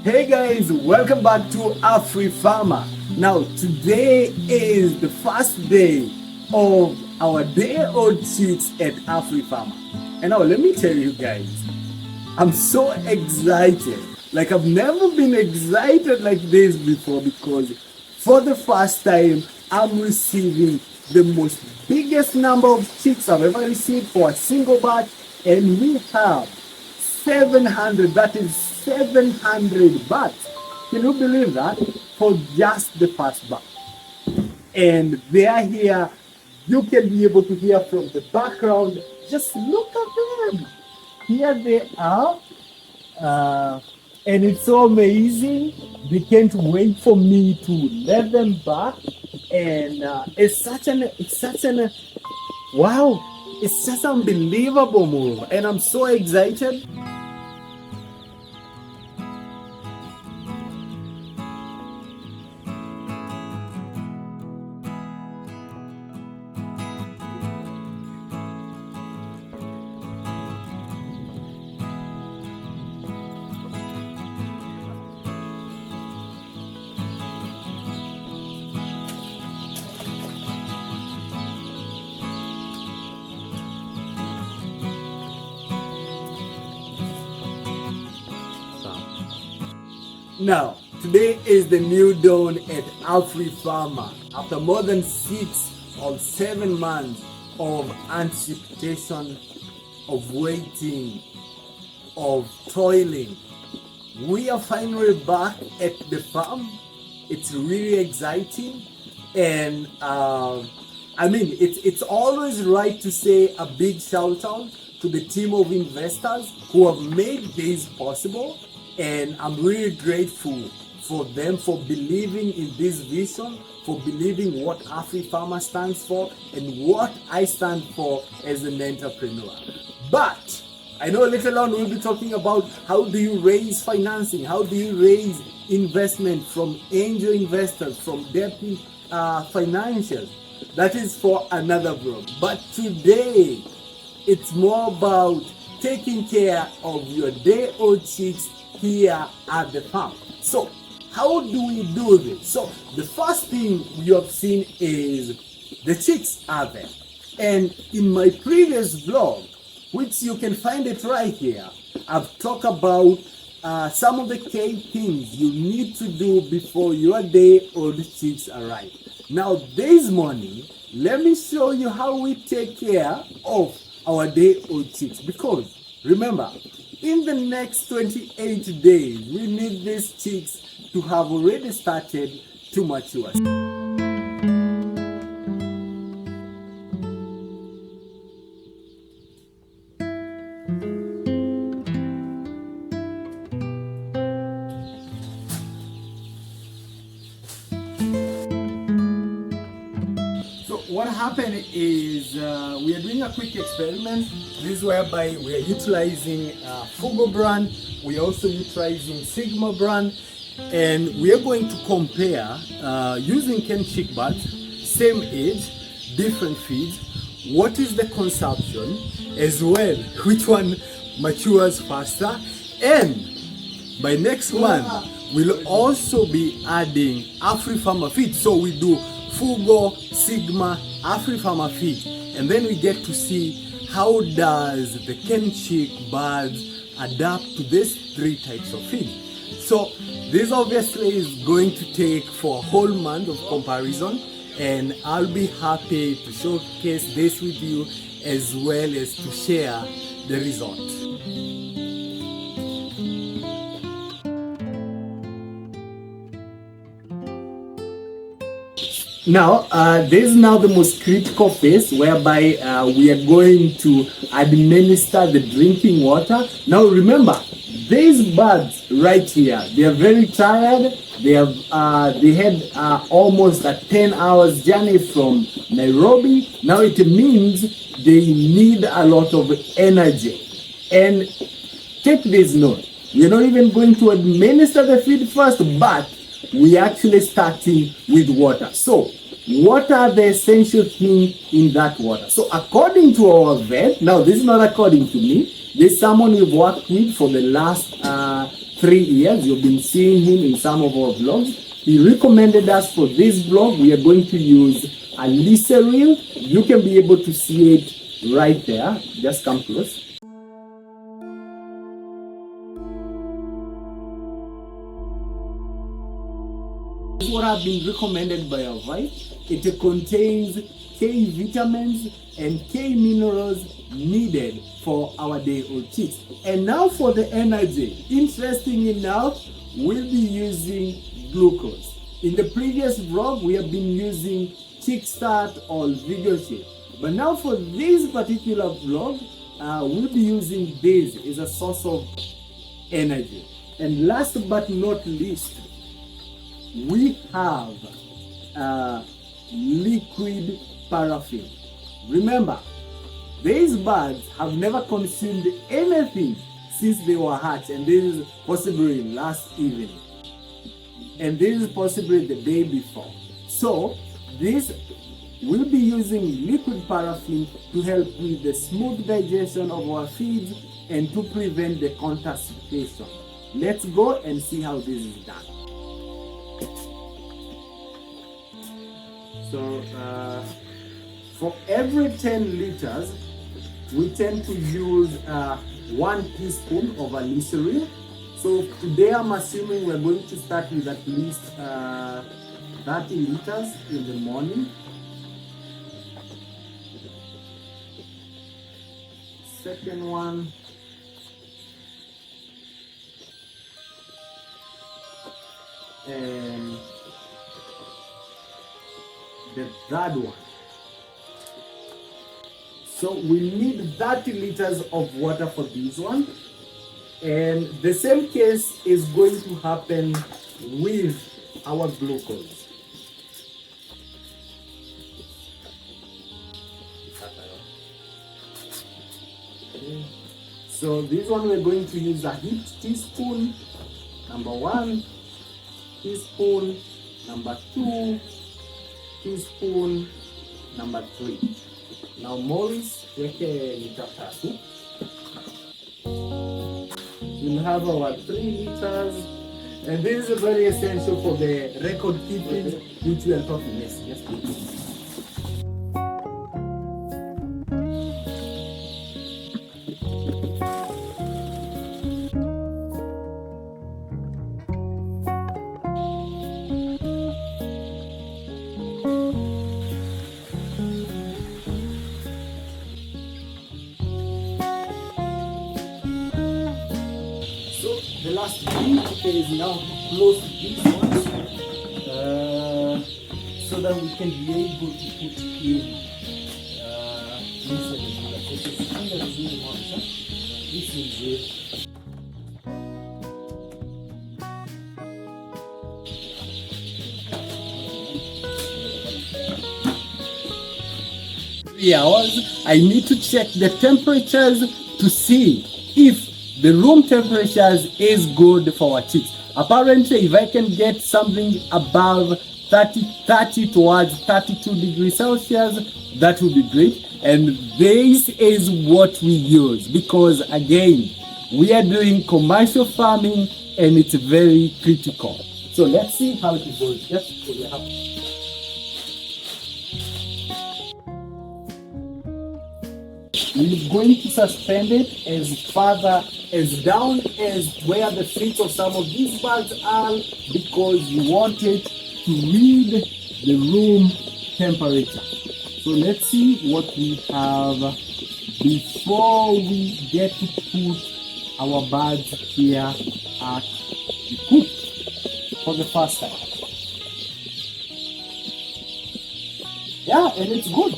Hey guys, welcome back to Afrifama. Now today is the first day of our day-old chicks at Afrifama. And now let me tell you guys, I'm so excited. Like I've never been excited like this before because for the first time I'm receiving the most biggest number of chicks I've ever received for a single batch, and we have 700, that is 700 bats. Can you believe that? For just the first batch. And they are here. You can be able to hear from the background. Just look at them. Here they are. And it's so amazing. They can't wait for me to let them back. And it's such an wow. It's just an unbelievable move. And I'm so excited. Now, today is the new dawn at Afrifama. After more than 6 or 7 months of anticipation, of waiting, of toiling, we are finally back at the farm. It's really exciting, and it's always right to say a big shout out to the team of investors who have made this possible. And I'm really grateful for them for believing in this vision, for believing what Afrifama stands for and what I stand for as an entrepreneur. But I know later on we'll be talking about how do you raise financing, how do you raise investment from angel investors, from debt financials. That is for another vlog. But today it's more about taking care of your day-old chicks here at the farm. So how do we do this? So the first thing you have seen is the chicks are there. And in my previous vlog, which you can find it right here, I've talked about some of the key things you need to do before your day-old chicks arrive. Now this morning, let me show you how we take care of our day-old chicks, because remember, in the next 28 days, we need these chicks to have already started to mature. So what happened is we are doing a quick experiment. This is whereby we are utilizing Fugo brand. We are also utilizing Sigma brand, and we are going to compare using Ken chick bats, same age, different feeds. What is the consumption, as well which one matures faster, and by next month we'll also be adding Afrifama feed. So we do Fugo, Sigma, Afrifama feed, and then we get to see how does the Ken chick birds adapt to these 3 types of feed. So this obviously is going to take for a whole month of comparison, and I'll be happy to showcase this with you as well as to share the results. Now, this is now the most critical phase whereby we are going to administer the drinking water. Now remember, these birds right here, they are very tired. They had almost a 10 hours journey from Nairobi. Now it means they need a lot of energy. And take this note, we're not even going to administer the feed first, but we actually starting with water. So what are the essential things in that water. So according to our vet, now this is not according to me, this is someone we've worked with for the last 3 years. You've been seeing him in some of our vlogs. He recommended us for this vlog. We are going to use a glycerol. You can be able to see it right there. Just come close. This is what have been recommended by our vet. It contains K vitamins and K minerals needed for our day-old chicks. And now for the energy. Interesting enough, we'll be using glucose. In the previous vlog, we have been using Kickstart or Vigor Shake. But now for this particular vlog, we'll be using this as a source of energy. And last but not least, we have liquid paraffin. Remember, these birds have never consumed anything since they were hatched, and this is possibly last evening, and this is possibly the day before. So this will be using liquid paraffin to help with the smooth digestion of our feeds and to prevent the constipation. Let's go and see how this is done. So for every 10 liters, we tend to use 1 teaspoon of a glycerol. So today I'm assuming we're going to start with at least 30 liters in the morning. Second one. And the third one. So we need 30 liters of water for this one. And the same case is going to happen with our glucose. Okay. So this one we're going to use a heaped teaspoon, number 1, teaspoon, number 2, teaspoon, number 3. Now Morris, we'll have our 3 liters, and this is very essential for the record keeping, which we are talking. Yes, please. The last bit is now to close these ones so that we can be able to put in this is it. 3 hours. I need to check the temperatures to see if the room temperatures is good for our chicks. Apparently, if I can get something above 30 towards 32 degrees Celsius, that would be great. And this is what we use because, again, we are doing commercial farming and it's very critical. So let's see how it goes. Yes, we have. We're going to suspend it as further as down as where the feet of some of these birds are because we want it to read the room temperature. So let's see what we have before we get to put our birds here at the coop for the first time. Yeah, and it's good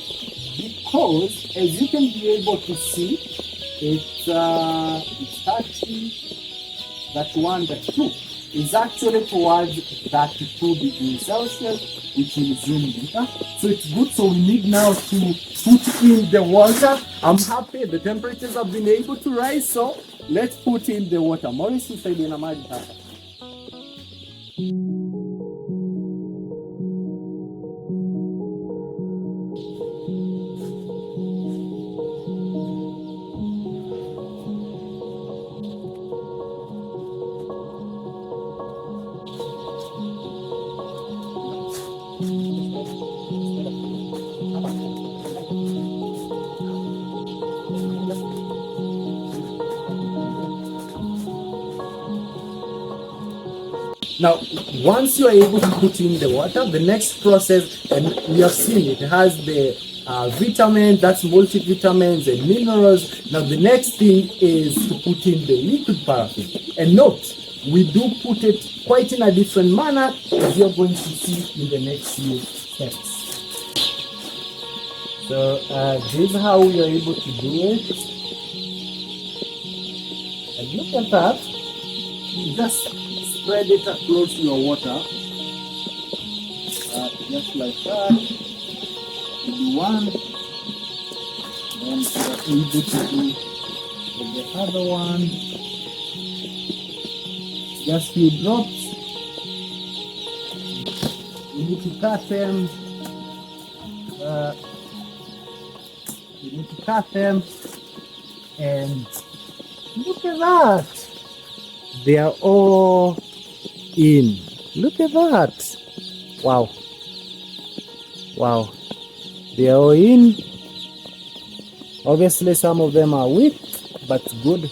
because as you can be able to see, it's 30, that one, that 2 is actually towards 32 degrees Celsius, which will zoom later. So it's good. So we need now to put in the water. I'm happy the temperatures have been able to rise. So let's put in the water. Morris, you said in a magic. Now, once you are able to put in the water, the next process, and we have seen it has the vitamins, that's multivitamins and minerals. Now, the next thing is to put in the liquid paraffin. And note, we do put it quite in a different manner, as you're going to see in the next few steps. So this is how we are able to do it. And look at that. You just spread it across your water. Just like that. Do one. Then you're able to do the other one. Just few drops. You need to cut them. You need to cut them, and look at that. They are all in. Look at that. Wow. Wow. They are all in. Obviously, some of them are weak, but good.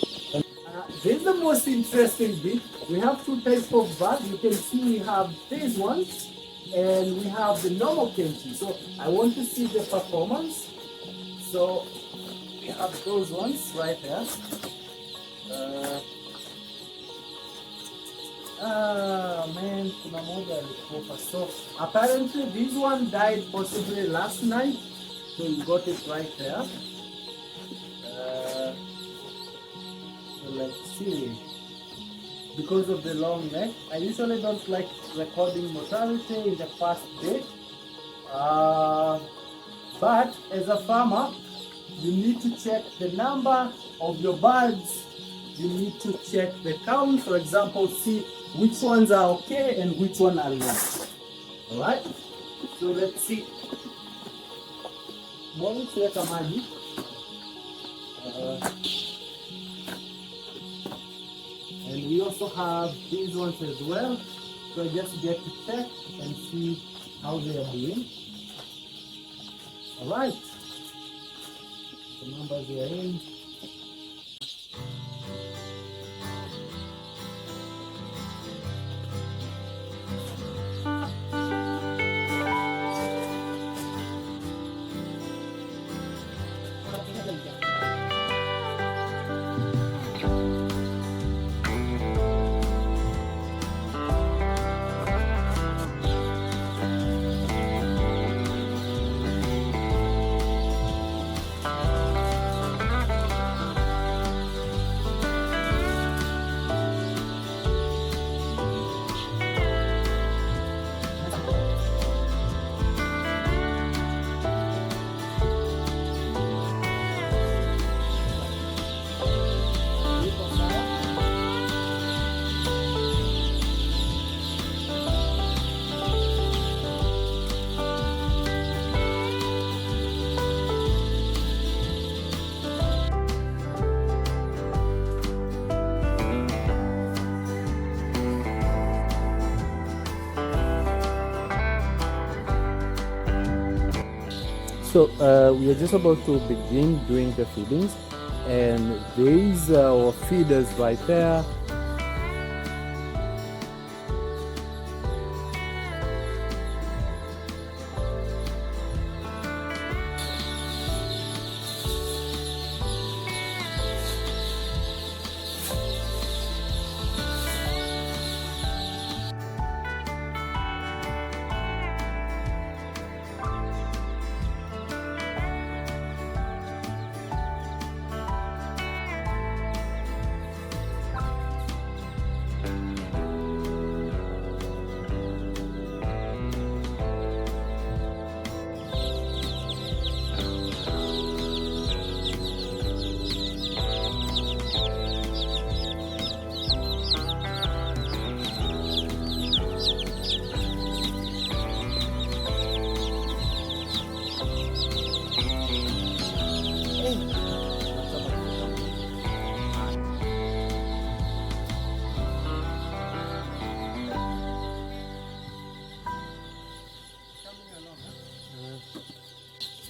This is the most interesting bit. We have two types of bags. You can see we have these ones, and we have the normal kimchi. So I want to see the performance. So we have those ones right there. Man, kuna moja alikufa. So apparently this one died possibly last night. So you got it right there. So let's see. Because of the long neck, I usually don't like recording mortality in the first day. But as a farmer, you need to check the number of your birds. You need to check the count, for example, see which ones are okay and which one are not. All right? So let's see. And we also have these ones as well. So I just get to check and see how they are doing. All right. The numbers are in. So we are just about to begin doing the feedings, and these are our feeders right there.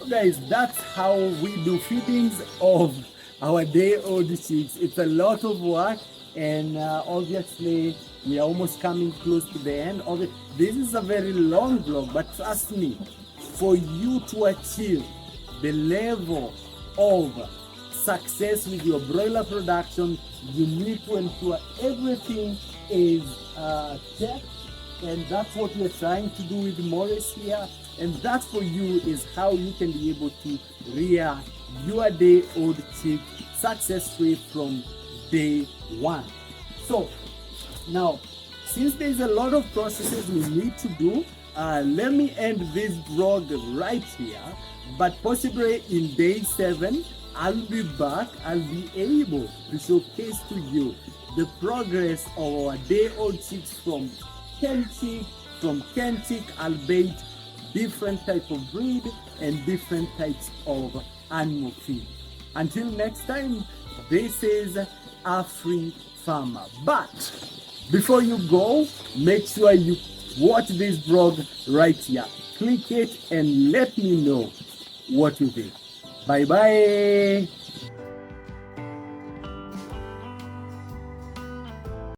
Guys, that's how we do feedings of our day-old chicks. It's a lot of work, and obviously We are almost coming close to the end of it. This is a very long vlog, but trust me, for you to achieve the level of success with your broiler production, you need to ensure everything is checked, and that's what we're trying to do with Morris here. And that for you is how you can be able to rear your day-old chick success-free from day one. So now, since there's a lot of processes we need to do, let me end this vlog right here. But possibly in day 7, I'll be back. I'll be able to showcase to you the progress of our day-old chicks from Ken chick, albeit different type of breed and different types of animal feed. Until next time, this is Afrifama. But before you go, make sure you watch this vlog right here. Click it and let me know what you think. Bye bye.